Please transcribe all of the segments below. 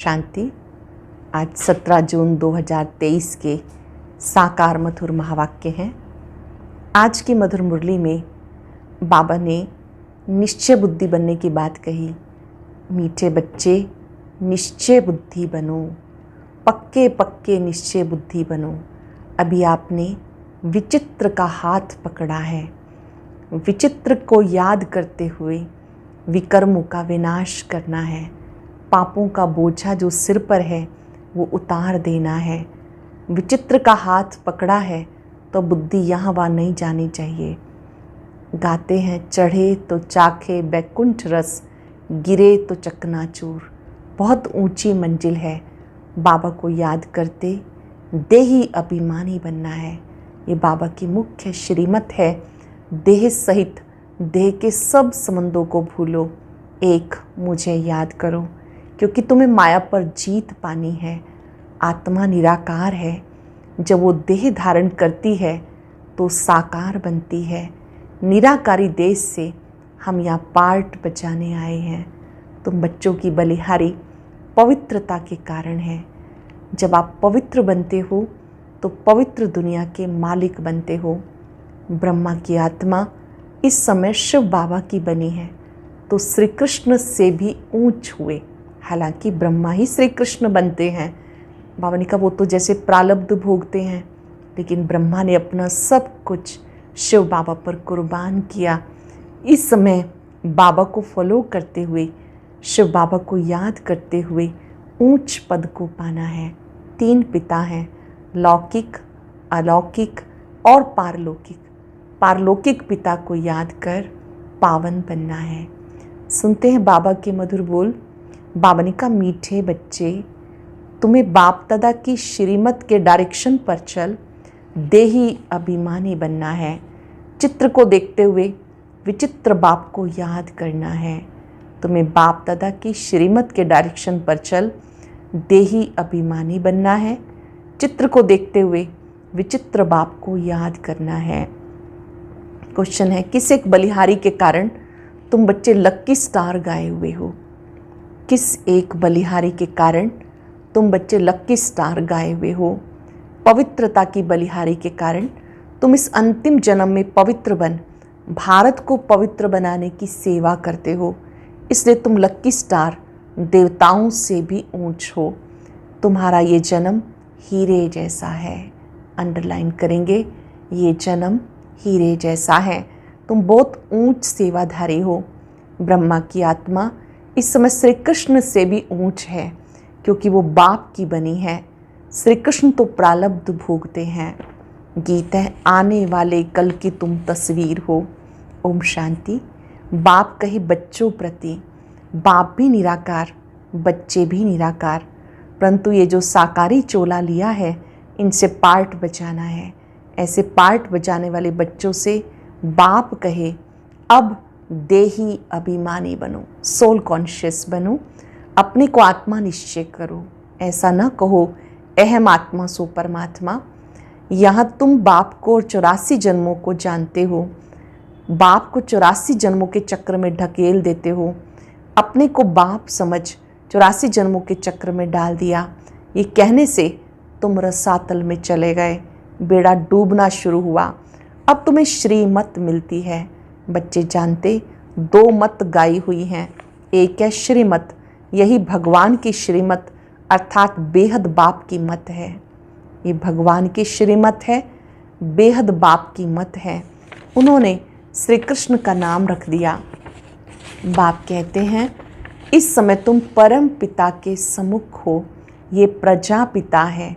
शांति। आज 17 जून 2023 के साकार मधुर महावाक्य हैं। आज की मधुर मुरली में बाबा ने निश्चय बुद्धि बनने की बात कही। मीठे बच्चे निश्चय बुद्धि बनो, पक्के पक्के निश्चय बुद्धि बनो। अभी आपने विचित्र का हाथ पकड़ा है। विचित्र को याद करते हुए विकर्मों का विनाश करना है। पापों का बोझा जो सिर पर है वो उतार देना है। विचित्र का हाथ पकड़ा है तो बुद्धि यहाँ वहाँ नहीं जानी चाहिए। गाते हैं चढ़े तो चाखे बैकुंठ रस, गिरे तो चकनाचूर। बहुत ऊंची मंजिल है। बाबा को याद करते देही अभिमानी बनना है। ये बाबा की मुख्य श्रीमत है। देह सहित देह के सब संबंधों को भूलो, एक मुझे याद करो, क्योंकि तुम्हें माया पर जीत पानी है। आत्मा निराकार है। जब वो देह धारण करती है तो साकार बनती है। निराकारी देश से हम यहाँ पार्ट बचाने आए हैं। तुम बच्चों की बलिहारी पवित्रता के कारण है। जब आप पवित्र बनते हो तो पवित्र दुनिया के मालिक बनते हो। ब्रह्मा की आत्मा इस समय शिव बाबा की बनी है तो श्री कृष्ण से भी ऊंच हुए। हालांकि ब्रह्मा ही श्री कृष्ण बनते हैं। बाबा ने कहा वो तो जैसे प्रारब्ध भोगते हैं, लेकिन ब्रह्मा ने अपना सब कुछ शिव बाबा पर कुर्बान किया। इस समय बाबा को फॉलो करते हुए, शिव बाबा को याद करते हुए ऊंच पद को पाना है। 3 पिता हैं, लौकिक, अलौकिक और पारलौकिक। पारलौकिक पिता को याद कर पावन बनना है। सुनते हैं बाबा के मधुर बोल। बाबा ने कहा मीठे बच्चे, तुम्हें बाप दादा की श्रीमत के डायरेक्शन पर चल देही अभिमानी बनना है। चित्र को देखते हुए विचित्र बाप को याद करना है। तुम्हें बाप दादा की श्रीमत के डायरेक्शन पर चल देही अभिमानी बनना है। चित्र को देखते हुए विचित्र बाप को याद करना है। क्वेश्चन है, किस एक बलिहारी के कारण तुम बच्चे लक्की स्टार गाए हुए हो? किस एक बलिहारी के कारण तुम बच्चे लक्की स्टार गाए हुए हो? पवित्रता की बलिहारी के कारण तुम इस अंतिम जन्म में पवित्र बन भारत को पवित्र बनाने की सेवा करते हो। इसलिए तुम लक्की स्टार देवताओं से भी ऊंच हो। तुम्हारा ये जन्म हीरे जैसा है। अंडरलाइन करेंगे, ये जन्म हीरे जैसा है। तुम बहुत ऊंच सेवाधारी हो। ब्रह्मा की आत्मा इस समय श्री कृष्ण से भी ऊंच है, क्योंकि वो बाप की बनी है। श्री कृष्ण तो प्रारब्ध भोगते हैं। गीत है, आने वाले कल की तुम तस्वीर हो। ओम शांति। बाप कहे बच्चों प्रति, बाप भी निराकार, बच्चे भी निराकार, परंतु ये जो साकारी चोला लिया है इनसे पार्ट बचाना है। ऐसे पार्ट बचाने वाले बच्चों से बाप कहे अब देही अभिमानी बनो, सोल कॉन्शियस बनो, अपने को आत्मा निश्चय करो। ऐसा ना कहो अहम आत्मा सो परमात्मा। यहाँ तुम बाप को और 84 जन्मों को जानते हो। बाप को 84 जन्मों के चक्र में ढकेल देते हो। अपने को बाप समझ 84 जन्मों के चक्र में डाल दिया। ये कहने से तुम रसातल में चले गए। बेड़ा डूबना शुरू हुआ। अब तुम्हें श्रीमत मिलती है। बच्चे जानते 2 मत गाई हुई हैं। एक है श्रीमत, यही भगवान की श्रीमत अर्थात बेहद बाप की मत है। ये भगवान की श्रीमत है, बेहद बाप की मत है। उन्होंने श्री कृष्ण का नाम रख दिया। बाप कहते हैं इस समय तुम परम पिता के सम्मुख हो। ये प्रजा पिता है,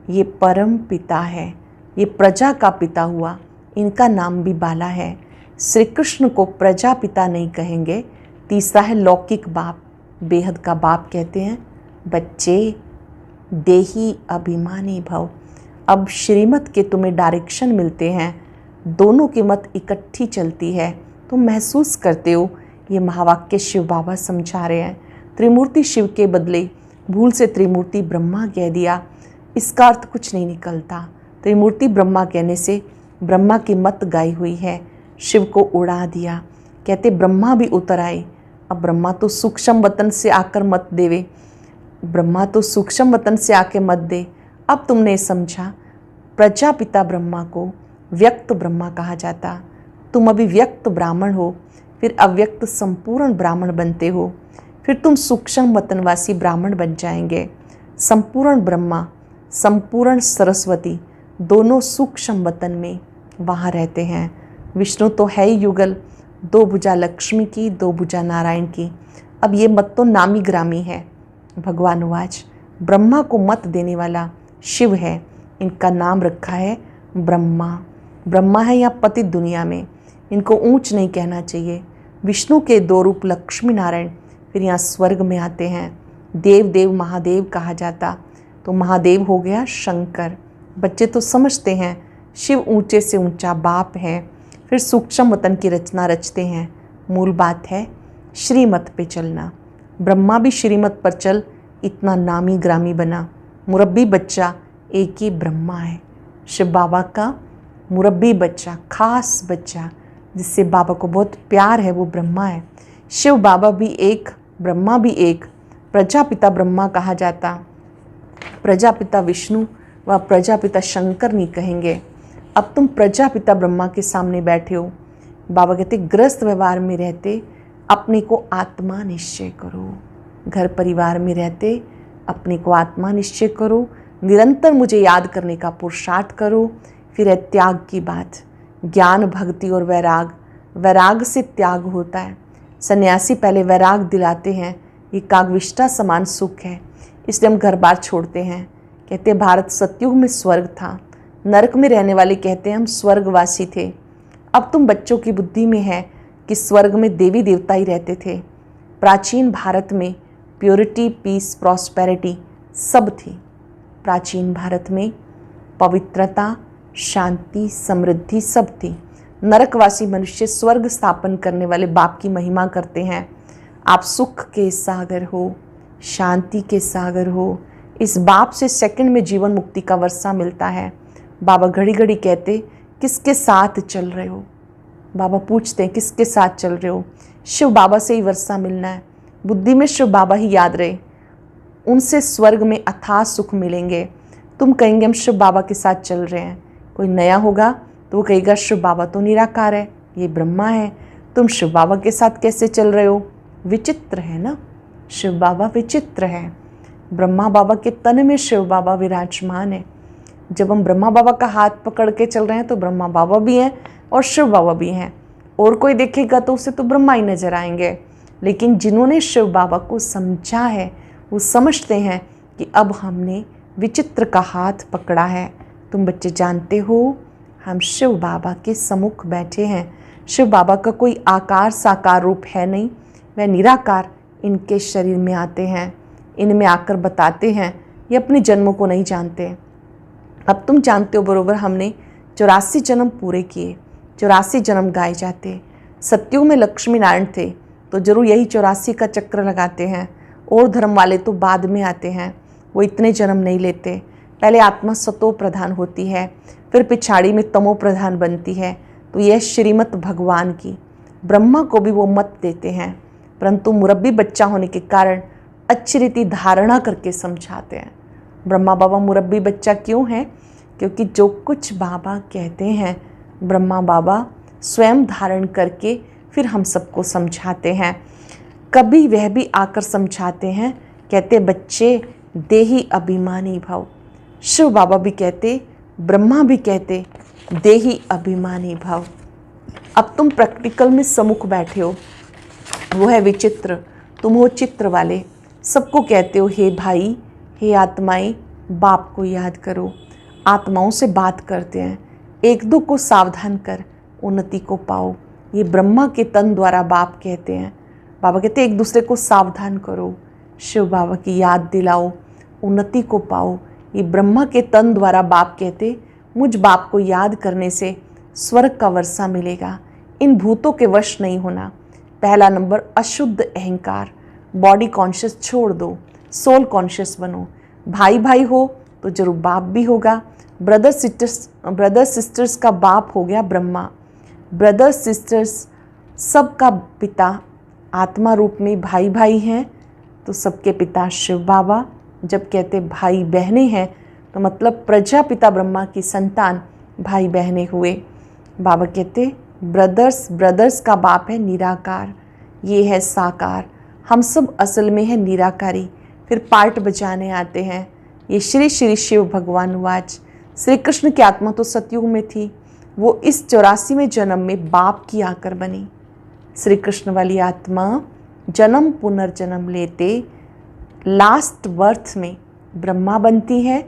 ये परम पिता है, ये प्रजा का पिता हुआ। इनका नाम भी बाला है। श्री कृष्ण को प्रजा पिता नहीं कहेंगे। तीसरा है लौकिक बाप, बेहद का बाप कहते हैं। बच्चे देही अभिमानी भव। अब श्रीमत के तुम्हें डायरेक्शन मिलते हैं। दोनों की मत इकट्ठी चलती है। तुम महसूस करते हो ये महावाक्य शिव बाबा समझा रहे हैं। त्रिमूर्ति शिव के बदले भूल से त्रिमूर्ति ब्रह्मा कह दिया। इसका अर्थ कुछ नहीं निकलता। त्रिमूर्ति ब्रह्मा कहने से ब्रह्मा की मत गाई हुई है। शिव को उड़ा दिया। कहते ब्रह्मा भी उतर आए। अब ब्रह्मा तो सूक्ष्म वतन से आकर मत देवे। ब्रह्मा तो सूक्ष्म वतन से आके मत दे। अब तुमने समझा, प्रजापिता ब्रह्मा को व्यक्त ब्रह्मा कहा जाता। तुम अभी व्यक्त ब्राह्मण हो, फिर अव्यक्त संपूर्ण ब्राह्मण बनते हो, फिर तुम सूक्ष्म वतनवासी ब्राह्मण बन जाएंगे। संपूर्ण ब्रह्मा, संपूर्ण सरस्वती दोनों सूक्ष्म वतन में वहाँ रहते हैं। विष्णु तो है ही युगल, 2 भुजा लक्ष्मी की, 2 भुजा नारायण की। अब ये मत तो नामी ग्रामी है। भगवान वाच ब्रह्मा को मत देने वाला शिव है, इनका नाम रखा है ब्रह्मा। ब्रह्मा है यहाँ पति दुनिया में, इनको ऊंच नहीं कहना चाहिए। विष्णु के 2 रूप लक्ष्मी नारायण फिर यहाँ स्वर्ग में आते हैं। देव देव महादेव कहा जाता, तो महादेव हो गया शंकर। बच्चे तो समझते हैं शिव ऊंचे से ऊंचा बाप है, फिर सूक्ष्म वतन की रचना रचते हैं। मूल बात है श्रीमत पे चलना। ब्रह्मा भी श्रीमत पर चल इतना नामी ग्रामी बना। मुरब्बी बच्चा एक ही ब्रह्मा है। शिव बाबा का मुरब्बी बच्चा, खास बच्चा जिससे बाबा को बहुत प्यार है, वो ब्रह्मा है। शिव बाबा भी एक, ब्रह्मा भी एक। प्रजापिता ब्रह्मा कहा जाता, प्रजापिता विष्णु व प्रजापिता शंकर नहीं कहेंगे। अब तुम प्रजापिता ब्रह्मा के सामने बैठे हो। बाबा कहते गृहस्थ व्यवहार में रहते अपने को आत्मा निश्चय करो। घर परिवार में रहते अपने को आत्मा निश्चय करो। निरंतर मुझे याद करने का पुरुषार्थ करो। फिर है त्याग की बात, ज्ञान भक्ति और वैराग। वैराग से त्याग होता है। सन्यासी पहले वैराग दिलाते हैं, ये कागविष्टा समान सुख है, इसलिए हम घर बार छोड़ते हैं। कहते भारत सतयुग में स्वर्ग था, नरक में रहने वाले कहते हैं हम स्वर्गवासी थे। अब तुम बच्चों की बुद्धि में है कि स्वर्ग में देवी देवता ही रहते थे। प्राचीन भारत में प्योरिटी, पीस, प्रॉस्पेरिटी सब थी। प्राचीन भारत में पवित्रता, शांति, समृद्धि सब थी। नरकवासी मनुष्य स्वर्ग स्थापन करने वाले बाप की महिमा करते हैं। आप सुख के सागर हो, शांति के सागर हो। इस बाप से सेकंड में जीवन मुक्ति का वर्षा मिलता है। बाबा घड़ी घड़ी कहते किसके साथ चल रहे हो। बाबा पूछते हैं किसके साथ चल रहे हो। शिव बाबा से ही वर्षा मिलना है। बुद्धि में शिव बाबा ही याद रहे, उनसे स्वर्ग में अथाह सुख मिलेंगे। तुम कहेंगे हम शिव बाबा के साथ चल रहे हैं। कोई नया होगा तो वो कहेगा शिव बाबा तो निराकार है, ये ब्रह्मा है, तुम शिव बाबा के साथ कैसे चल रहे हो। विचित्र है ना, शिव बाबा विचित्र है। ब्रह्मा बाबा के तन में शिव बाबा विराजमान है। जब हम ब्रह्मा बाबा का हाथ पकड़ के चल रहे हैं तो ब्रह्मा बाबा भी हैं और शिव बाबा भी हैं। और कोई देखेगा तो उसे तो ब्रह्मा ही नजर आएंगे। लेकिन जिन्होंने शिव बाबा को समझा है वो समझते हैं कि अब हमने विचित्र का हाथ पकड़ा है। तुम बच्चे जानते हो हम शिव बाबा के सम्मुख बैठे हैं। शिव बाबा का कोई आकार साकार रूप है नहीं, वह निराकार इनके शरीर में आते हैं, इनमें आकर बताते हैं। ये अपने जन्मों को नहीं जानते। अब तुम जानते हो बरोबर हमने 84 जन्म पूरे किए, 84 जन्म गाए जाते। सतयुग में लक्ष्मी नारायण थे तो जरूर यही 84 का चक्र लगाते हैं। और धर्म वाले तो बाद में आते हैं, वो इतने जन्म नहीं लेते। पहले आत्मा सतो प्रधान होती है, फिर पिछाड़ी में तमो प्रधान बनती है। तो यह श्रीमत भगवान की। ब्रह्मा को भी वो मत देते हैं, परंतु मुरब्बी बच्चा होने के कारण अच्छी रीति धारणा करके समझाते हैं। ब्रह्मा बाबा मुरब्बी बच्चा क्यों है? क्योंकि जो कुछ बाबा कहते हैं ब्रह्मा बाबा स्वयं धारण करके फिर हम सबको समझाते हैं। कभी वह भी आकर समझाते हैं, कहते बच्चे देही अभिमानी भव। शिव बाबा भी कहते, ब्रह्मा भी कहते देही अभिमानी भव। अब तुम प्रैक्टिकल में सम्मुख बैठे हो, वो है विचित्र, तुम हो चित्र वाले। सबको कहते हो हे भाई, हे आत्माएं, बाप को याद करो। आत्माओं से बात करते हैं, एक दो को सावधान कर उन्नति को पाओ। ये ब्रह्मा के तन द्वारा बाप कहते हैं। बाबा कहते हैं एक दूसरे को सावधान करो, शिव बाबा की याद दिलाओ, उन्नति को पाओ। ये ब्रह्मा के तन द्वारा बाप कहते, मुझ बाप को याद करने से स्वर्ग का वर्षा मिलेगा। इन भूतों के वश नहीं होना। पहला नंबर अशुद्ध अहंकार, बॉडी कॉन्शियस छोड़ दो, सोल कॉन्शियस बनो। भाई भाई हो तो जरूर बाप भी होगा। ब्रदर सिस्टर्स का बाप हो गया ब्रह्मा। ब्रदर सिस्टर्स सबका पिता आत्मा रूप में भाई भाई हैं, तो सबके पिता शिव बाबा। जब कहते भाई बहनें हैं तो मतलब प्रजापिता ब्रह्मा की संतान भाई बहनें हुए। बाबा कहते ब्रदर्स, ब्रदर्स का बाप है निराकार, ये है साकार, हम सब असल में है निराकारी। फिर पार्ट बजाने आते हैं। ये श्री श्री शिव भगवान वाच। श्री कृष्ण की आत्मा तो सतयुग में थी, वो इस 84वें जन्म में बाप की आकर बनी। श्री कृष्ण वाली आत्मा जन्म पुनर्जन्म लेते लास्ट बर्थ में ब्रह्मा बनती है,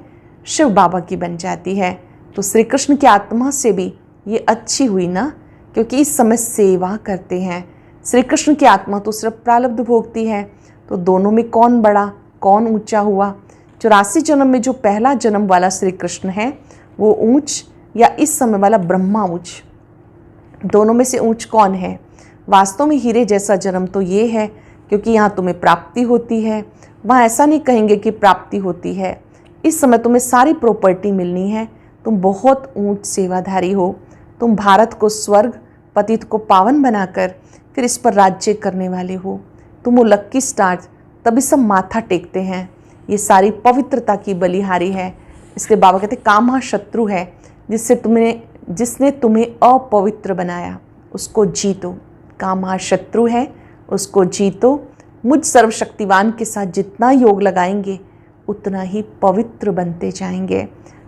शिव बाबा की बन जाती है। तो श्री कृष्ण की आत्मा से भी ये अच्छी हुई ना, क्योंकि इस समय सेवा करते हैं। श्री कृष्ण की आत्मा तो सिर्फ प्रारब्ध भोगती है, तो दोनों में कौन बड़ा कौन ऊंचा हुआ? 84 जन्म में जो पहला जन्म वाला श्री कृष्ण है वो ऊंच, या इस समय वाला ब्रह्मा ऊंच? दोनों में से ऊंच कौन है? वास्तव में हीरे जैसा जन्म तो ये है, क्योंकि यहाँ तुम्हें प्राप्ति होती है। वहाँ ऐसा नहीं कहेंगे कि प्राप्ति होती है। इस समय तुम्हें सारी प्रॉपर्टी मिलनी है, तुम बहुत ऊंच सेवाधारी हो। तुम भारत को स्वर्ग, पतित को पावन बनाकर फिर इस पर राज्य करने वाले हो। तुम वो लक्की स्टार्स, तभी सब माथा टेकते हैं। ये सारी पवित्रता की बलिहारी है। इसलिए बाबा कहते कामा शत्रु है, जिसने तुम्हें अपवित्र बनाया, उसको जीतो। कामा शत्रु है, उसको जीतो। मुझ सर्वशक्तिवान के साथ जितना योग लगाएंगे उतना ही पवित्र बनते जाएंगे।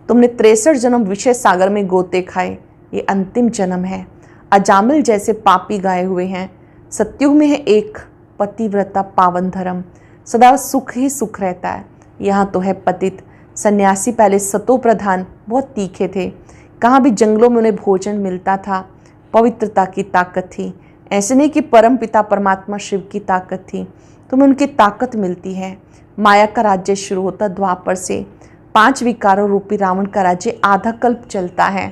तुमने 63 जन्म विषय सागर में गोते खाए, ये अंतिम जन्म है। अजामिल जैसे पापी गाए हुए हैं। सतयुग में है एक पतिव्रता पावन धर्म, सदा सुख ही सुख रहता है। यहाँ तो है पतित। सन्यासी पहले सतो प्रधान बहुत तीखे थे, कहाँ भी जंगलों में उन्हें भोजन मिलता था। पवित्रता की ताकत थी। ऐसे नहीं कि परम पिता परमात्मा शिव की ताकत थी, तुम्हें उनकी ताकत मिलती है। माया का राज्य शुरू होता द्वापर से। 5 विकारों रूपी रावण का राज्य आधा कल्प चलता है।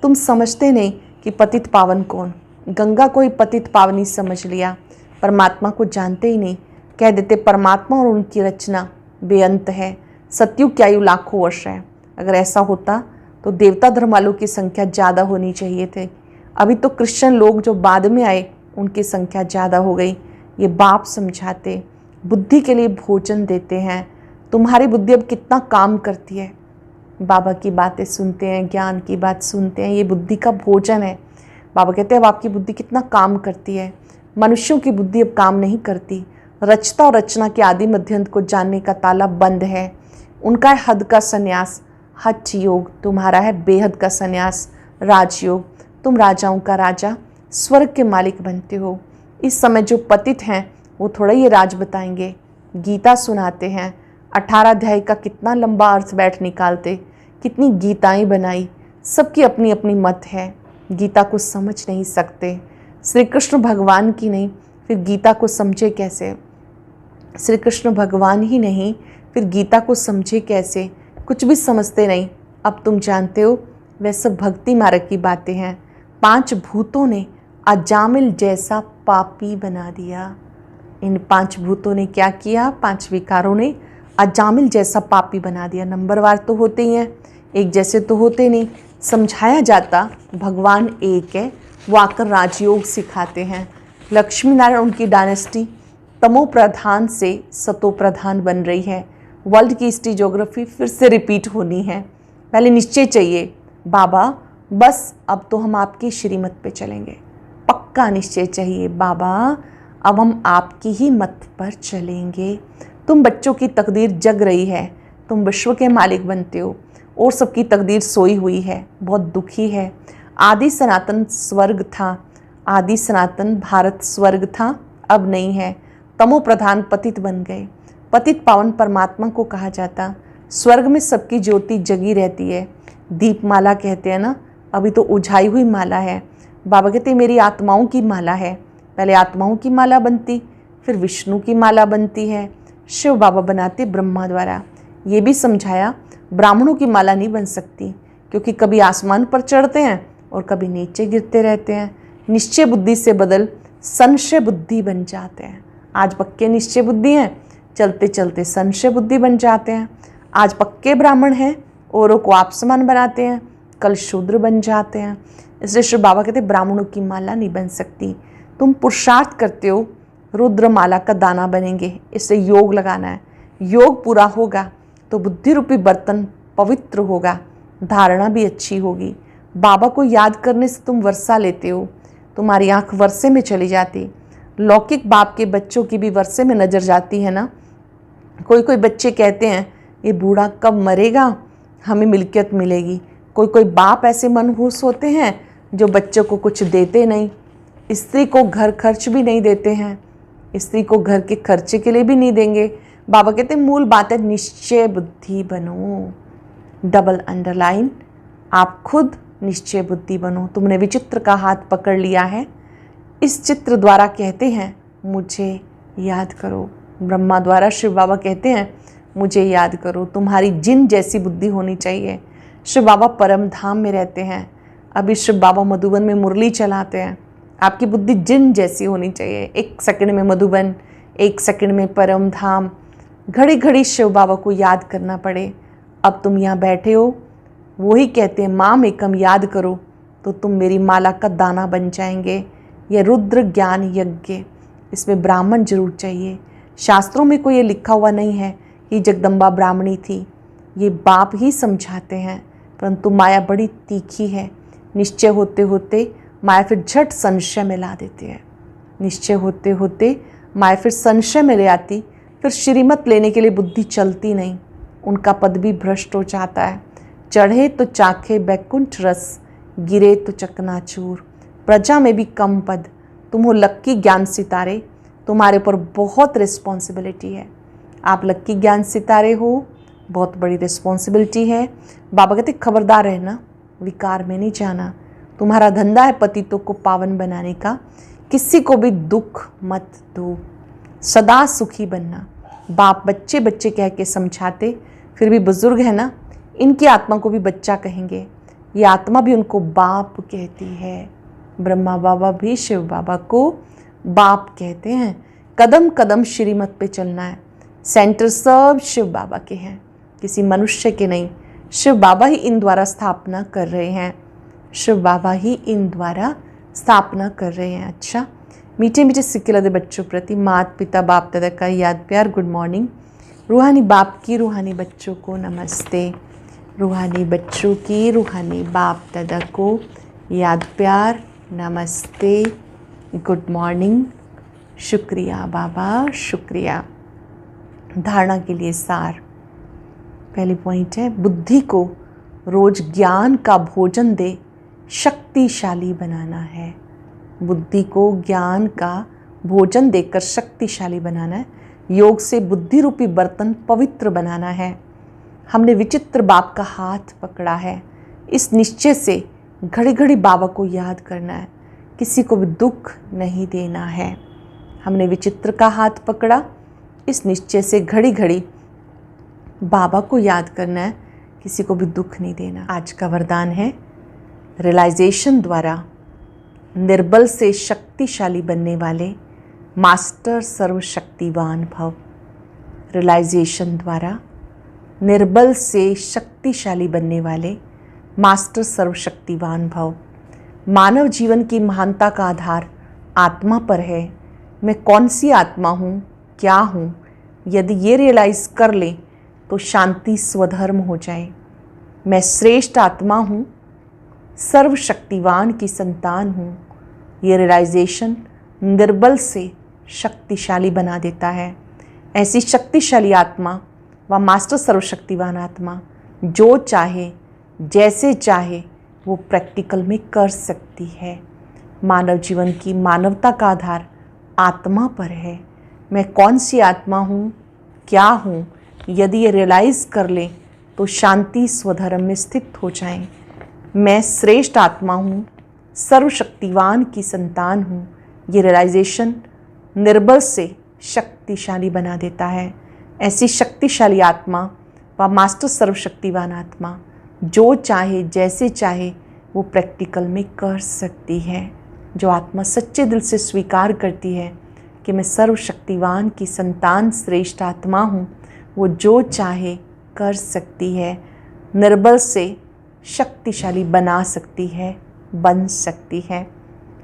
तुम समझते नहीं कि पतित पावन कौन। गंगा को ही पतित पावनी समझ लिया, परमात्मा को जानते ही नहीं। कह देते परमात्मा और उनकी रचना बेअंत है, सतयुग की आयु लाखों वर्ष है। अगर ऐसा होता तो देवता धर्म वालों की संख्या ज़्यादा होनी चाहिए थी। अभी तो क्रिश्चियन लोग जो बाद में आए उनकी संख्या ज़्यादा हो गई। ये बाप समझाते, बुद्धि के लिए भोजन देते हैं। तुम्हारी बुद्धि अब कितना काम करती है। बाबा की बातें सुनते हैं, ज्ञान की बात सुनते हैं, ये बुद्धि का भोजन है। बाबा कहते हैं अब आपकी बुद्धि कितना काम करती है। मनुष्यों की बुद्धि अब काम नहीं करती। रचता और रचना के आदि मध्यंत को जानने का ताला बंद है। उनका है हद का संन्यास, हठ योग। तुम्हारा है बेहद का संन्यास, राजयोग। तुम राजाओं का राजा, स्वर्ग के मालिक बनते हो। इस समय जो पतित हैं वो थोड़ा ये राज बताएंगे। गीता सुनाते हैं, 18 अध्याय का कितना लंबा अर्थ बैठ निकालते, कितनी गीताएं बनाई। सबकी अपनी अपनी मत है, गीता को समझ नहीं सकते। श्री कृष्ण भगवान की नहीं, फिर गीता को समझे कैसे? श्री कृष्ण भगवान ही नहीं, फिर गीता को समझे कैसे? कुछ भी समझते नहीं। अब तुम जानते हो वह सब भक्ति मार्ग की बातें हैं। 5 भूतों ने अजामिल जैसा पापी बना दिया। इन 5 भूतों ने क्या किया? 5 विकारों ने अजामिल जैसा पापी बना दिया। नंबरवार तो होते ही हैं, एक जैसे तो होते नहीं। समझाया जाता भगवान एक है, वो आकर राजयोग सिखाते हैं। लक्ष्मी नारायण उनकी डायनेस्टी तमो प्रधान से सतो प्रधान बन रही है। वर्ल्ड की हिस्ट्री ज्योग्राफी फिर से रिपीट होनी है। पहले निश्चय चाहिए, बाबा बस अब तो हम आपकी श्रीमत पे चलेंगे। पक्का निश्चय चाहिए, बाबा अब हम आपकी ही मत पर चलेंगे। तुम बच्चों की तकदीर जग रही है, तुम विश्व के मालिक बनते हो और सबकी तकदीर सोई हुई है, बहुत दुखी है। आदि सनातन स्वर्ग था, आदि सनातन भारत स्वर्ग था, अब नहीं है। तमो प्रधान पतित बन गए। पतित पावन परमात्मा को कहा जाता। स्वर्ग में सबकी ज्योति जगी रहती है, दीपमाला कहते हैं ना, अभी तो उझाई हुई माला है। बाबा कहते मेरी आत्माओं की माला है। पहले आत्माओं की माला बनती, फिर विष्णु की माला बनती है। शिव बाबा बनाते ब्रह्मा द्वारा। ये भी समझाया ब्राह्मणों की माला नहीं बन सकती, क्योंकि कभी आसमान पर चढ़ते हैं और कभी नीचे गिरते रहते हैं। निश्चय बुद्धि से बदल संशय बुद्धि बन जाते हैं। आज पक्के निश्चय बुद्धि हैं, चलते चलते संशय बुद्धि बन जाते हैं। आज पक्के ब्राह्मण हैं, औरों को आप समान बनाते हैं, कल शूद्र बन जाते हैं। इसलिए श्री बाबा कहते ब्राह्मणों की माला नहीं बन सकती। तुम पुरुषार्थ करते हो, रुद्र माला का दाना बनेंगे। इससे योग लगाना है। योग पूरा होगा तो बुद्धि रूपी बर्तन पवित्र होगा, धारणा भी अच्छी होगी। बाबा को याद करने से तुम वर्षा लेते हो, तुम्हारी आंख वर्षे में चली जाती। लौकिक बाप के बच्चों की भी वर्षे में नजर जाती है ना। कोई कोई बच्चे कहते हैं ये बूढ़ा कब मरेगा, हमें मिल्कियत मिलेगी। कोई कोई बाप ऐसे मनहूस होते हैं जो बच्चों को कुछ देते नहीं, स्त्री को घर खर्च भी नहीं देते हैं, स्त्री को घर के खर्चे के लिए भी नहीं देंगे। बाबा कहते हैं मूल बात है निश्चय बुद्धि बनो। डबल अंडरलाइन, आप खुद निश्चय बुद्धि बनो। तुमने विचित्र का हाथ पकड़ लिया है, इस चित्र द्वारा कहते हैं मुझे याद करो। ब्रह्मा द्वारा शिव बाबा कहते हैं मुझे याद करो। तुम्हारी जिन जैसी बुद्धि होनी चाहिए। शिव बाबा परम धाम में रहते हैं, अभी शिव बाबा मधुबन में मुरली चलाते हैं। आपकी बुद्धि जिन जैसी होनी चाहिए। 1 सेकंड में मधुबन, 1 सेकंड में परम धाम, घड़ी घड़ी शिव बाबा को याद करना पड़े। अब तुम यहाँ बैठे हो, वही कहते हैं माम एकम याद करो तो तुम मेरी माला का दाना बन जाएंगे। यह रुद्र ज्ञान यज्ञ, इसमें ब्राह्मण जरूर चाहिए। शास्त्रों में कोई ये लिखा हुआ नहीं है कि जगदम्बा ब्राह्मणी थी, ये बाप ही समझाते हैं। परंतु माया बड़ी तीखी है। निश्चय होते होते माया फिर झट संशय में ला देती है। निश्चय होते होते माया फिर संशय में ले आती, फिर श्रीमत लेने के लिए बुद्धि चलती नहीं, उनका पद भी भ्रष्ट हो जाता है। चढ़े तो चाखे बैकुंठ रस, गिरे तो चकनाचूर। प्रजा में भी कम पद। तुम हो लक्की ज्ञान सितारे, तुम्हारे ऊपर बहुत रिस्पॉन्सिबिलिटी है। आप लक्की ज्ञान सितारे हो, बहुत बड़ी रिस्पॉन्सिबिलिटी है। बाबा कहते खबरदार रहना, विकार में नहीं जाना। तुम्हारा धंधा है पतितों को पावन बनाने का, किसी को भी दुख मत दो, सदा सुखी बनना। बाप बच्चे बच्चे कह के समझाते, फिर भी बुजुर्ग है ना, इनकी आत्मा को भी बच्चा कहेंगे। ये आत्मा भी उनको बाप कहती है। ब्रह्मा बाबा भी शिव बाबा को बाप कहते हैं। कदम कदम श्रीमत पे चलना है। सेंटर सब शिव बाबा के हैं, किसी मनुष्य के नहीं। शिव बाबा ही इन द्वारा स्थापना कर रहे हैं। शिव बाबा ही इन द्वारा स्थापना कर रहे हैं। अच्छा, मीठे मीठे सिक्के लदे बच्चों प्रति माता पिता बाप दादा का याद प्यार गुड मॉर्निंग। रूहानी बाप की रूहानी बच्चों को नमस्ते। रूहानी बच्चों की रूहानी बाप दादा को याद प्यार नमस्ते, गुड मॉर्निंग। शुक्रिया बाबा, शुक्रिया। धारणा के लिए सार। पहली पॉइंट है बुद्धि को रोज ज्ञान का भोजन दे शक्तिशाली बनाना है। बुद्धि को ज्ञान का भोजन देकर शक्तिशाली बनाना है। योग से बुद्धि रूपी बर्तन पवित्र बनाना है। हमने विचित्र बाप का हाथ पकड़ा है, इस निश्चय से घड़ी घड़ी बाबा को याद करना है, किसी को भी दुख नहीं देना है। हमने विचित्र का हाथ पकड़ा, इस निश्चय से घड़ी घड़ी बाबा को याद करना है, किसी को भी दुख नहीं देना। आज का वरदान है रियलाइजेशन द्वारा निर्बल से शक्तिशाली बनने वाले मास्टर सर्वशक्तिवान भव। रियलाइजेशन द्वारा निर्बल से शक्तिशाली बनने वाले मास्टर सर्वशक्तिवान भव। मानव जीवन की महानता का आधार आत्मा पर है। मैं कौन सी आत्मा हूँ, क्या हूँ, यदि ये रियलाइज़ कर ले तो शांति स्वधर्म हो जाए। मैं श्रेष्ठ आत्मा हूँ, सर्वशक्तिवान की संतान हूँ। ये रियलाइजेशन निर्बल से शक्तिशाली बना देता है। ऐसी शक्तिशाली आत्मा व मास्टर सर्वशक्तिवान आत्मा जो चाहे जैसे चाहे वो प्रैक्टिकल में कर सकती है। मानव जीवन की मानवता का आधार आत्मा पर है। मैं कौन सी आत्मा हूँ, क्या हूँ, यदि ये रियलाइज़ कर ले तो शांति स्वधर्म में स्थित हो जाए। मैं श्रेष्ठ आत्मा हूँ, सर्वशक्तिवान की संतान हूँ। ये रियलाइजेशन निर्बल से शक्तिशाली बना देता है। ऐसी शक्तिशाली आत्मा व मास्टर सर्वशक्तिवान आत्मा जो चाहे जैसे चाहे वो प्रैक्टिकल में कर सकती है। जो आत्मा सच्चे दिल से स्वीकार करती है कि मैं सर्वशक्तिवान की संतान श्रेष्ठ आत्मा हूँ, वो जो चाहे कर सकती है, निर्बल से शक्तिशाली बना सकती है, बन सकती है।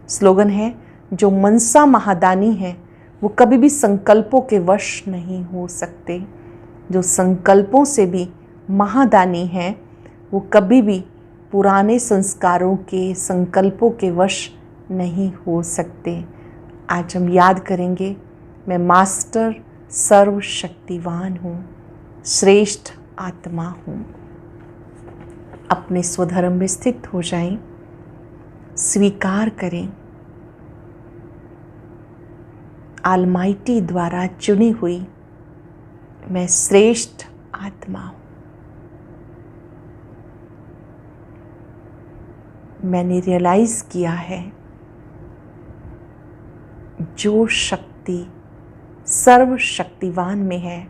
स्लोगन है जो मनसा महादानी है वो कभी भी संकल्पों के वश नहीं हो सकते। जो संकल्पों से भी महादानी हैं, वो कभी भी पुराने संस्कारों के संकल्पों के वश नहीं हो सकते। आज हम याद करेंगे, मैं मास्टर सर्वशक्तिवान हूँ, श्रेष्ठ आत्मा हूँ। अपने स्वधर्म में स्थित हो जाएं, स्वीकार करें, ऑलमाइटी द्वारा चुनी हुई मैं श्रेष्ठ आत्मा हूँ। मैंने रियलाइज किया है, जो शक्ति सर्वशक्तिवान में है,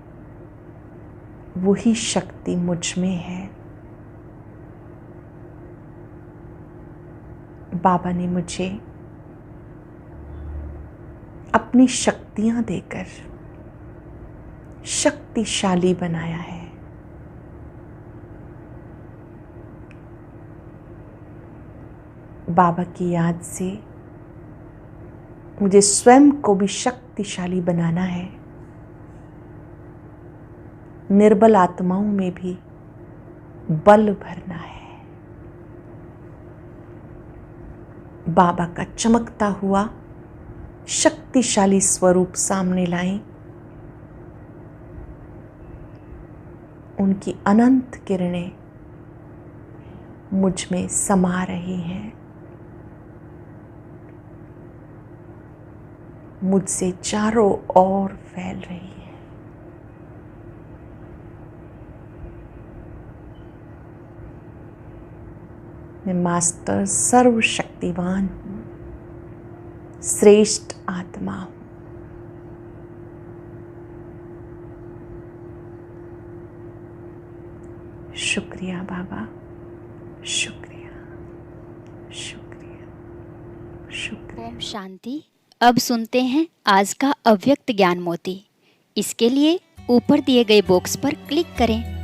वही शक्ति मुझ में है। बाबा ने मुझे अपनी शक्तियां देकर शक्तिशाली बनाया है। बाबा की याद से मुझे स्वयं को भी शक्तिशाली बनाना है। निर्बल आत्माओं में भी बल भरना है। बाबा का चमकता हुआ शक्तिशाली स्वरूप सामने लाएं। उनकी अनंत किरणें मुझ में समा रही हैं, मुझसे चारों ओर फैल रही है। मैं मास्टर सर्वशक्तिवान हूँ, श्रेष्ठ आत्मा हूँ। शुक्रिया बाबा, शुक्रिया, शुक्रिया, शुक्रिया। ओम शांति। अब सुनते हैं आज का अव्यक्त ज्ञान मोती। इसके लिए ऊपर दिए गए बॉक्स पर क्लिक करें।